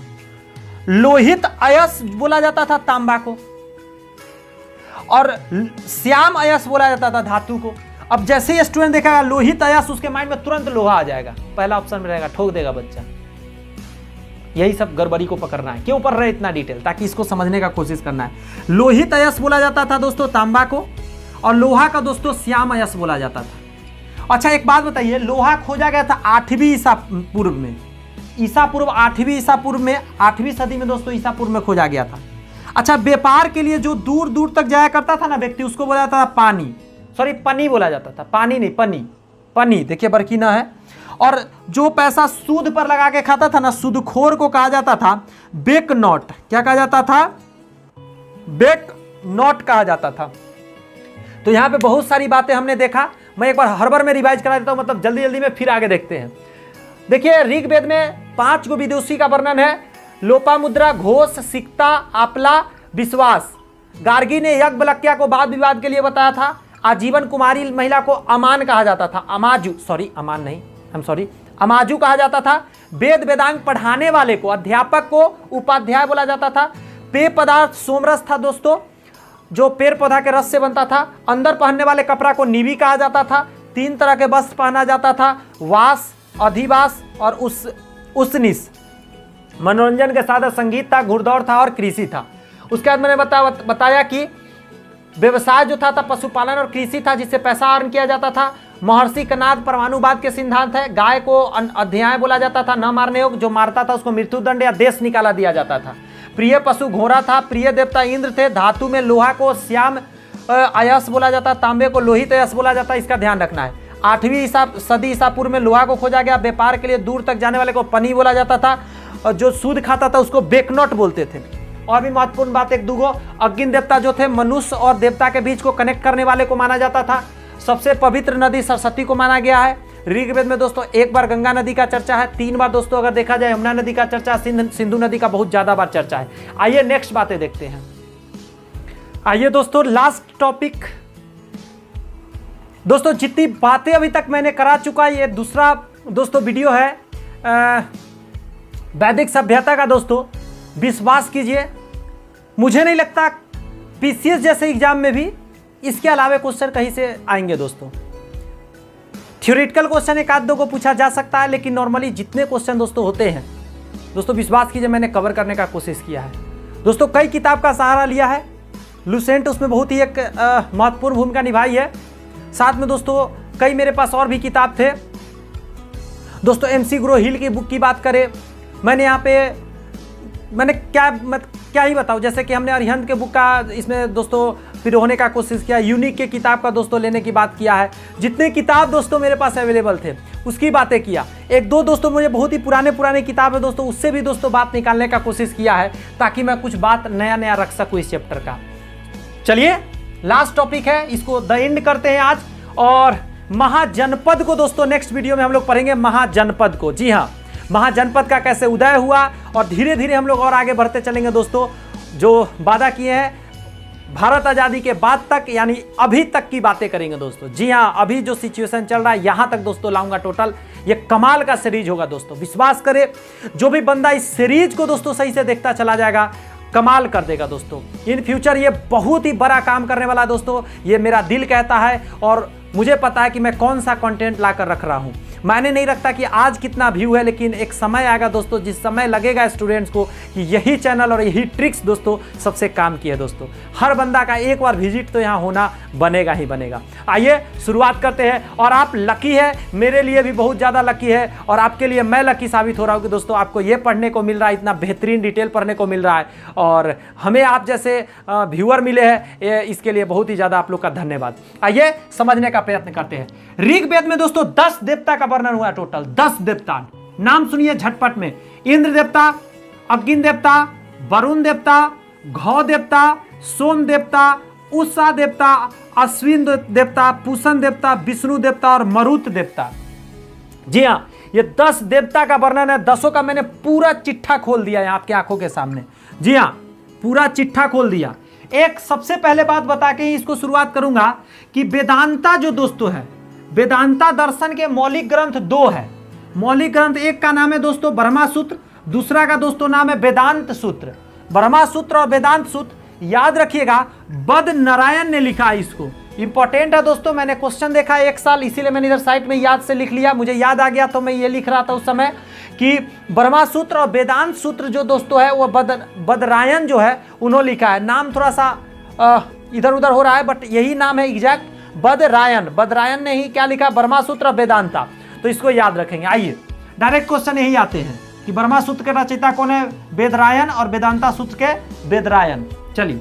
A: लोहित अयस बोला जाता था तांबा को, और श्याम अयस बोला जाता था धातु को। अब जैसे ही स्टूडेंट देखेगा लोहित अयस, उसके माइंड में तुरंत लोहा आ जाएगा, पहला ऑप्शन में रहेगा, ठोक देगा बच्चा। यही सब गड़बड़ी को पकड़ना है। क्यों पढ़ रहे हैं इतना डिटेल, ताकि इसको समझने का कोशिश करना है। लोहित अयस्क बोला जाता था दोस्तों तांबा को, और लोहा का दोस्तों श्याम अयस्क बोला जाता था। अच्छा एक बात बताइए, लोहा खोजा गया था 8वीं ईसा पूर्व में, ईसा पूर्व 8वीं ईसा पूर्व में, 8वीं सदी में दोस्तों ईसा पूर्व में खोजा गया था। अच्छा व्यापार के लिए जो दूर दूर तक जाया करता था ना व्यक्ति, उसको बोला जाता था पानी, सॉरी पनी बोला जाता था, पानी नहीं पनी, पनी देखिए बरकीना है। और जो पैसा सूद पर लगा के खाता था ना, सूदखोर को कहा जाता था बेक नोट। क्या कहा जाता था? बेक नोट कहा जाता था। तो यहां पे बहुत सारी बातें हमने देखा, मैं एक बार हर में रिवाइज करा देता हूं, मतलब जल्दी जल्दी में, फिर आगे देखते हैं। देखिए ऋग्वेद में 5 गो विदुषी का वर्णन है, लोपामुद्रा, घोष, सिक्ता, आपला, विश्वास। गार्गी ने यज्ञवल्क्या को वाद विवाद के लिए बताया था। आजीवन कुमारी महिला को अमान कहा जाता था, अमाजू, सॉरी अमान नहीं, अमाजू कहा जाता था। वेद वेदांग पढ़ाने वाले को, अध्यापक को उपाध्याय बोला जाता था। पेय पदार्थ सोमरस था दोस्तों, जो पेड़ पौधा के रस से बनता था। अंदर पहनने वाले कपड़ा को निवी कहा जाता था। 3 तरह के वस्त्र पहना जाता था, वास, अधिवास और उसनिस। मनोरंजन के साथ संगीत था, घुड़दौड़ था और कृषि था। उसके बाद मैंने बताया कि व्यवसाय जो था पशुपालन और कृषि था, जिससे पैसा अर्न किया जाता था। महर्षि कनाद परमाणुवाद के सिद्धांत है। गाय को अध्याय बोला जाता था, न मारने योग्य, जो मारता था उसको मृत्युदंड या देश निकाला दिया जाता था। प्रिय पशु घोड़ा था। प्रिय देवता इंद्र थे। धातु में लोहा को श्याम अयस्क बोला जाता, तांबे को लोहित अयस्क बोला जाता, इसका ध्यान रखना है। 8वीं सदी ईसा पूर्व में लोहा को खोजा गया। व्यापार के लिए दूर तक जाने वाले को पनी बोला जाता था, और जो सूद खाता था उसको बेकनोट बोलते थे। और भी महत्वपूर्ण बात एक दूगो, अग्नि देवता जो थे मनुष्य और देवता के बीच को कनेक्ट करने वाले को माना जाता था। सबसे पवित्र नदी सरस्वती को माना गया है। ऋग्वेद में दोस्तों 1 बार गंगा नदी का चर्चा है, 3 बार दोस्तों अगर देखा जाए यमुना नदी का चर्चा, सिंधु नदी का बहुत ज्यादा बार चर्चा है। आइए नेक्स्ट बातें देखते हैं। आइए दोस्तों लास्ट टॉपिक, दोस्तों जितनी बातें अभी तक मैंने करा चुका, ये दूसरा दोस्तों वीडियो है वैदिक सभ्यता का। दोस्तों विश्वास कीजिए, मुझे नहीं लगता पीसीएस जैसे एग्जाम में भी इसके अलावा क्वेश्चन कहीं से आएंगे दोस्तों। थ्योरेटिकल क्वेश्चन 1-2 को पूछा जा सकता है, लेकिन नॉर्मली जितने क्वेश्चन दोस्तों होते हैं दोस्तों विश्वास कीजिए मैंने कवर करने का कोशिश किया है दोस्तों। कई किताब का सहारा लिया है, लुसेंट उसमें बहुत ही एक महत्वपूर्ण भूमिका निभाई है। साथ में दोस्तों कई मेरे पास और भी किताब थे दोस्तों। MC ग्रो हिल की बुक की बात करें, मैंने यहाँ पे मैंने क्या ही बताऊँ, जैसे कि हमने अरिहंत के बुक का इसमें दोस्तों फिर होने का कोशिश किया, यूनिक के किताब का दोस्तों लेने की बात किया है। जितने किताब दोस्तों मेरे पास अवेलेबल थे उसकी बातें किया। 1-2 दोस्तों मुझे बहुत ही पुराने किताब है दोस्तों, उससे भी दोस्तों बात निकालने का कोशिश किया है, ताकि मैं कुछ बात नया रख सकूँ इस चैप्टर का। चलिए लास्ट टॉपिक है, इसको द एंड करते हैं आज। और महाजनपद को दोस्तों नेक्स्ट वीडियो में हम लोग पढ़ेंगे, महाजनपद को। जी हाँ, महाजनपद का कैसे उदय हुआ, और धीरे धीरे हम लोग और आगे बढ़ते चलेंगे दोस्तों। जो वादा किए हैं भारत आज़ादी के बाद तक, यानी अभी तक की बातें करेंगे दोस्तों। जी हाँ, अभी जो सिचुएशन चल रहा है यहाँ तक दोस्तों लाऊंगा टोटल। ये कमाल का सीरीज होगा दोस्तों, विश्वास करें जो भी बंदा इस सीरीज को दोस्तों सही से देखता चला जाएगा कमाल कर देगा दोस्तों। इन फ्यूचर ये बहुत ही बड़ा काम करने वाला है दोस्तों, ये मेरा दिल कहता है। और मुझे पता है कि मैं कौन सा कंटेंट लाकर रख रहा हूँ। मैंने नहीं रखता कि आज कितना व्यू है, लेकिन एक समय आएगा दोस्तों जिस समय लगेगा स्टूडेंट्स को कि यही चैनल और यही ट्रिक्स दोस्तों सबसे काम की है दोस्तों। हर बंदा का एक बार विजिट तो यहाँ होना बनेगा ही बनेगा। आइए शुरुआत करते हैं। और आप लकी है, मेरे लिए भी बहुत ज़्यादा लकी है, और आपके लिए मैं लकी साबित हो रहा हूँ कि दोस्तों आपको ये पढ़ने को मिल रहा है, इतना बेहतरीन डिटेल पढ़ने को मिल रहा है, और हमें आप जैसे व्यूअर मिले हैं, इसके लिए बहुत ही ज़्यादा आप लोग का धन्यवाद। आइए समझने का प्रयत्न करते हैं। ऋग्वेद में दोस्तों 10 देवता का वर्णन हुआ, टोटल 10 देवता। नाम सुनिए झटपट में। इंद्र देवता, अग्नि देवता, वरुण देवता, घौ देवता, सोम देवता, उषा देवता, अश्विन देवता, पूषण देवता, विष्णु देवता और मरुत देवता। जी हाँ, ये 10 देवता का वर्णन है। 10 का मैंने पूरा चिट्ठा खोल दिया है आपकी आंखों के सामने। जी हाँ, पूरा चिट्ठा खोल दिया। एक सबसे पहले बात बता के ही इसको शुरुआत करूंगा कि वेदांता जो दोस्तों है, वेदांता दर्शन के मौलिक ग्रंथ 2 है। मौलिक ग्रंथ एक का नाम है दोस्तों ब्रह्मा सूत्र, दूसरा का दोस्तों नाम है वेदांत सूत्र। ब्रह्मा सूत्र और वेदांत सूत्र याद रखिएगा, बद नारायण ने लिखा है इसको। इंपॉर्टेंट है दोस्तों, मैंने क्वेश्चन देखा एक साल, इसीलिए मैंने इधर साइट में याद से लिख लिया, मुझे याद आ गया तो मैं ये लिख रहा था उस समय कि ब्रह्मा सूत्र और वेदांत सूत्र जो दोस्तों है वो बदरायन जो है उन्होंने लिखा है। नाम थोड़ा सा इधर उधर हो रहा है बट यही नाम है एग्जैक्ट, बदरायन ने ही क्या लिखा, ब्रह्मा सूत्र वेदांता। तो इसको याद रखेंगे। आइए डायरेक्ट क्वेश्चन यही आते हैं कि ब्रह्मा सूत्र के रचयिता कौन है, वेदरायन, और वेदांता सूत्र के वेदरायन। चलिए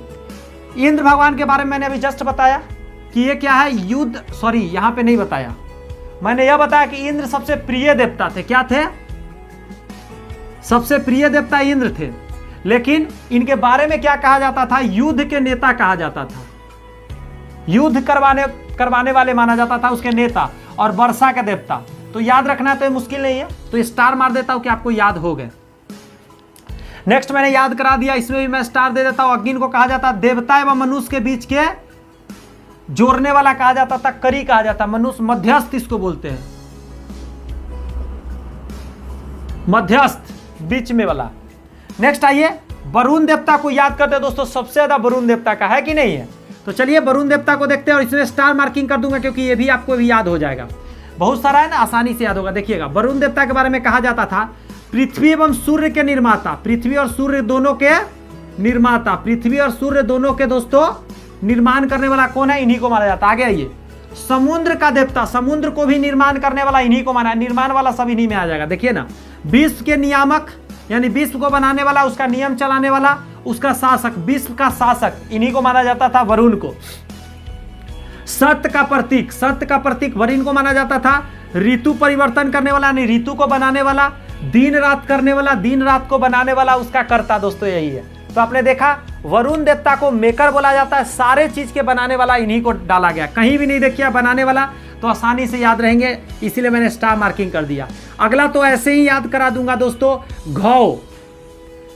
A: इंद्र भगवान के बारे में मैंने अभी जस्ट बताया कि ये क्या है, युद्ध, सॉरी यहाँ पे नहीं बताया, मैंने यह बताया कि इंद्र सबसे प्रिय देवता थे। क्या थे, सबसे प्रिय देवता इंद्र थे। लेकिन इनके बारे में क्या कहा जाता था, युद्ध के नेता कहा जाता था, युद्ध करवाने वाले माना जाता था उसके नेता, और वर्षा के देवता। तो याद रखना तो ये मुश्किल नहीं है, तो स्टार मार देता हूं कि आपको याद हो गए। नेक्स्ट मैंने याद करा दिया, इसमें भी मैं स्टार दे देता हूं। अग्नि को कहा जाता देवता एवं मनुष्य के बीच के जोड़ने वाला कहा जाता था, करी कहा जाता, मनुष्य मध्यस्थ इसको बोलते हैं, मध्यस्थ बीच में वाला। नेक्स्ट आइए वरुण देवता को याद करते हैं दोस्तों, सबसे ज्यादा वरुण देवता का है कि नहीं है। तो चलिए वरुण देवता को देखते हैं, और इसमें स्टार मार्किंग कर दूंगा क्योंकि ये भी आपको भी याद हो जाएगा, बहुत सारा है ना, आसानी से याद होगा। देखिएगा वरुण देवता के बारे में कहा जाता था पृथ्वी एवं सूर्य के निर्माता, पृथ्वी और सूर्य दोनों के निर्माता, पृथ्वी और सूर्य दोनों के दोस्तों निर्माण करने वाला कौन है, इन्हीं को माना जाता है। आगे आइए समुद्र का देवता, समुद्र को भी निर्माण करने वाला इन्हीं को माना है, निर्माण वाला सब इन्हीं में आ जाएगा। देखिए ना, विश्व के नियामक यानी विश्व को बनाने वाला, उसका नियम चलाने वाला, उसका शासक, विश्व का शासक, इन्हीं को माना जाता था वरुण को। सत्य का प्रतीक, सत्य का प्रतीक वरुण को माना जाता था। ऋतु परिवर्तन करने वाला यानी ऋतु को बनाने वाला, दिन रात करने वाला, दिन रात को बनाने वाला, उसका कर्ता दोस्तों यही है। तो आपने देखा वरुण देवता को मेकर बोला जाता है, सारे चीज के बनाने वाला इन्हीं को डाला गया, कहीं भी नहीं देखिए बनाने वाला, तो आसानी से याद रहेंगे, इसीलिए मैंने स्टार मार्किंग कर दिया। अगला तो ऐसे ही याद करा दूंगा दोस्तों, घौ,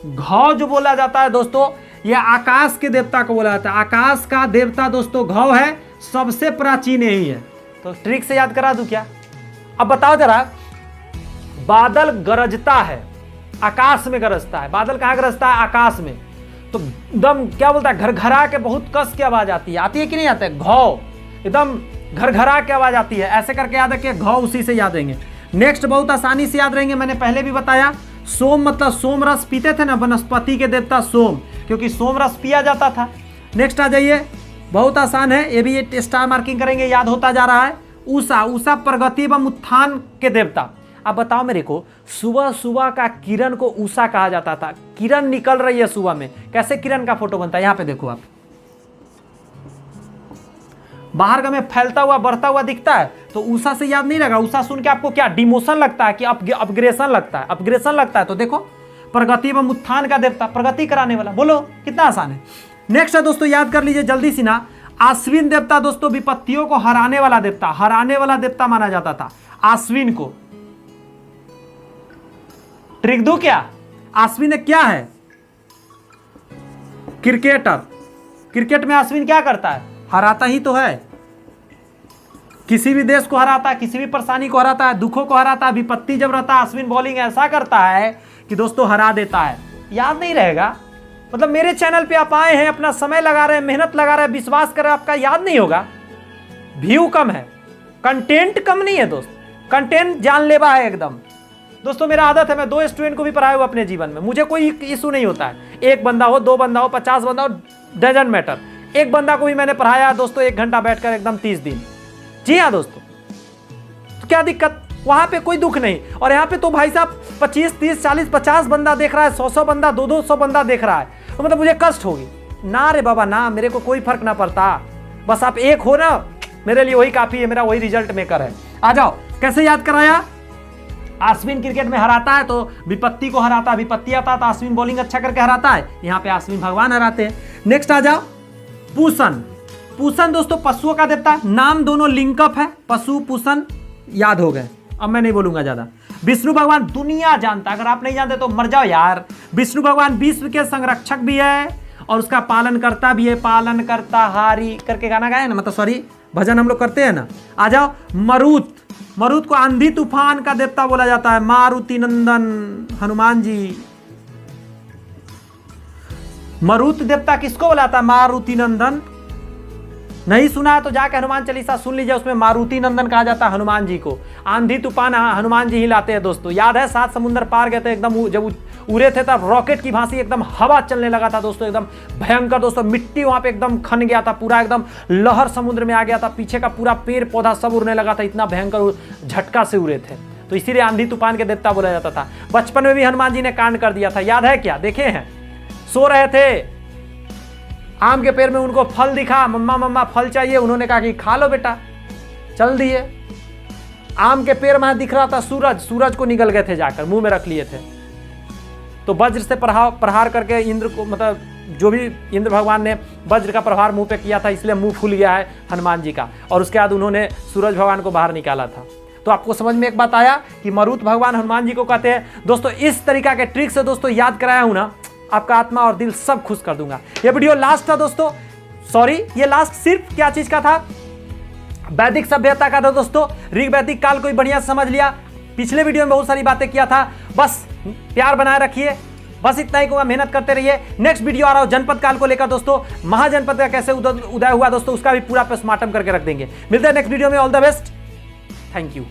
A: घौ जो बोला जाता है दोस्तों, यह आकाश के देवता को बोला जाता है, आकाश का देवता दोस्तों घौ है, सबसे प्राचीन यही है। तो ट्रिक से याद करा दूं क्या, अब बताओ जरा, बादल गरजता है, आकाश में गरजता है, बादल कहां गरजता है, आकाश में, तो एकदम क्या बोलता है, घरघरा के बहुत कस की आवाज आती है कि नहीं आती है, घौ, एकदम घरघरा के आवाज आती है, ऐसे करके याद रखिए, घौ उसी से याद रहेंगे। नेक्स्ट बहुत आसानी से याद रहेंगे, मैंने पहले भी बताया, सोम मतलब सोम रस पीते थे ना, वनस्पति के देवता सोम, क्योंकि सोम रस पिया जाता था। नेक्स्ट आ जाइए, बहुत आसान है, ये भी स्टार मार्किंग करेंगे, याद होता जा रहा है, उषा, उषा प्रगति एवं उत्थान के देवता। अब बताओ मेरे को, सुबह सुबह का किरण को उषा कहा जाता था, किरण निकल रही है सुबह में, कैसे किरण का फोटो बनता है, यहां पे देखो आप, बाहर में फैलता हुआ बढ़ता हुआ दिखता है, तो उषा से याद नहीं लगा, उषा सुन के आपको क्या डिमोशन लगता है कि अपग्रेशन लगता है, अपग्रेशन लगता है, तो देखो प्रगति एवं उत्थान का देवता, प्रगति कराने वाला, बोलो कितना आसान है। नेक्स्ट है दोस्तों, याद कर लीजिए जल्दी सी ना, आश्विन देवता दोस्तों विपत्तियों को हराने वाला देवता, हराने वाला देवता माना जाता था आश्विन को। ट्रिक दो क्या, आश्विन क्या है, क्रिकेटर, क्रिकेट में आश्विन क्या करता है, हराता ही तो है, किसी भी देश को हराता है, किसी भी परेशानी को हराता है, दुखों को हराता है, विपत्ति जब रहता है आश्विन बॉलिंग ऐसा करता है कि दोस्तों हरा देता है। याद नहीं रहेगा, मतलब मेरे चैनल पे आप आए हैं, अपना समय लगा रहे हैं, मेहनत लगा रहे हैं, विश्वास कर रहे हैं, आपका याद नहीं होगा, व्यू कम है, कंटेंट कम नहीं है दोस्त, कंटेंट जानलेवा है एकदम। दोस्तों मेरा आदत है, मैं 2 स्टूडेंट को भी पढ़ाया हुआ अपने जीवन में, मुझे कोई इशू नहीं होता है, 1 बंदा हो, 2 बंदा हो, 50 बंदा हो, डजंट मैटर, 1 बंदा को भी मैंने पढ़ाया दोस्तों 1 घंटा बैठकर एकदम 30 दिन। जी हाँ दोस्तों, तो क्या दिक्कत, वहां पे कोई दुख नहीं। और यहाँ पे तो भाई साहब 25, 30, 40, 50 बंदा देख रहा है, 100 बंदा, 200 बंदा देख रहा है, तो मतलब मुझे कष्ट होगी ना, रे बाबा ना, मेरे को कोई फर्क ना पड़ता, बस आप एक हो ना, मेरे लिए वही काफी है, मेरा वही रिजल्ट मेकर है। आ जाओ, कैसे याद कराया, आश्विन क्रिकेट में हराता है तो विपत्ति को हराता है, विपत्ति आता है तो आश्विन बॉलिंग अच्छा करके हराता है, यहाँ पे आश्विन भगवान हराते हैं। नेक्स्ट आ जाओ, पूषण, पूषण दोस्तों पशुओं का देवता, नाम दोनों लिंकअप है, पशु पूषण, याद हो गए, अब मैं नहीं बोलूंगा ज्यादा। विष्णु भगवान दुनिया जानता, अगर आप नहीं जानते तो मर जाओ यार। विष्णु भगवान विश्व के संरक्षक भी है और उसका पालन करता भी है, पालन करता हारी करके गाना गाया ना, मतलब सॉरी भजन हम लोग करते हैं ना। आ जाओ, मरुत, मरुत को आंधी तूफान का देवता बोला जाता है, मारुति नंदन हनुमान जी। मरुत देवता किसको बोला जाता है, मारुति नंदन, नहीं सुना है तो जाके हनुमान चालीसा सुन लीजिए, उसमें मारुति नंदन कहा जाता है हनुमान जी को। आंधी तूफान हनुमान जी ही लाते हैं दोस्तों। याद है 7 समुंदर पार गए थे, एकदम जब उड़े थे तब रॉकेट की भांति एकदम हवा चलने लगा था दोस्तों, एकदम भयंकर दोस्तों। मिट्टी वहां पे एकदम खन गया था, पूरा एकदम लहर समुद्र में आ गया था, पीछे का पूरा पेड़ पौधा सब उड़ने लगा था, इतना भयंकर झटका से उड़े थे। तो इसीलिए आंधी तूफान के देवता बोला जाता था। बचपन में भी हनुमान जी ने कांड कर दिया था, याद है क्या? देखे हैं, सो रहे थे, आम के पेड़ में उनको फल दिखा, मम्मा मम्मा फल चाहिए, उन्होंने कहा कि खा लो बेटा, चल दिए। आम के पेड़ में दिख रहा था सूरज को निगल गए थे, जाकर मुंह में रख लिए थे। तो वज्र से प्रहार करके इंद्र को, मतलब जो भी इंद्र भगवान ने वज्र का प्रहार मुंह पे किया था, इसलिए मुंह फूल गया है हनुमान जी का। और उसके बाद उन्होंने सूरज भगवान को बाहर निकाला था। तो आपको समझ में एक बात आया कि मरुत भगवान हनुमान जी को कहते हैं। दोस्तों इस तरीका के ट्रिक से दोस्तों याद कराया हूं ना, आपका आत्मा और दिल सब खुश कर दूंगा। ये वीडियो लास्ट था दोस्तों, सॉरी ये लास्ट सिर्फ क्या चीज का था? वैदिक सभ्यता का था दोस्तों। ऋग वैदिक काल को ही बढ़िया समझ लिया। पिछले वीडियो में बहुत सारी बातें किया था, बस प्यार बनाए रखिए, बस इतना ही कहूंगा, मेहनत करते रहिए। नेक्स्ट वीडियो आ रहा हो जनपद काल को लेकर दोस्तों, महाजनपद का कैसे उदय हुआ दोस्तों, उसका भी पूरा पोस्टमार्टम करके रख देंगे। मिलते हैं नेक्स्ट वीडियो में, all the best, thank you.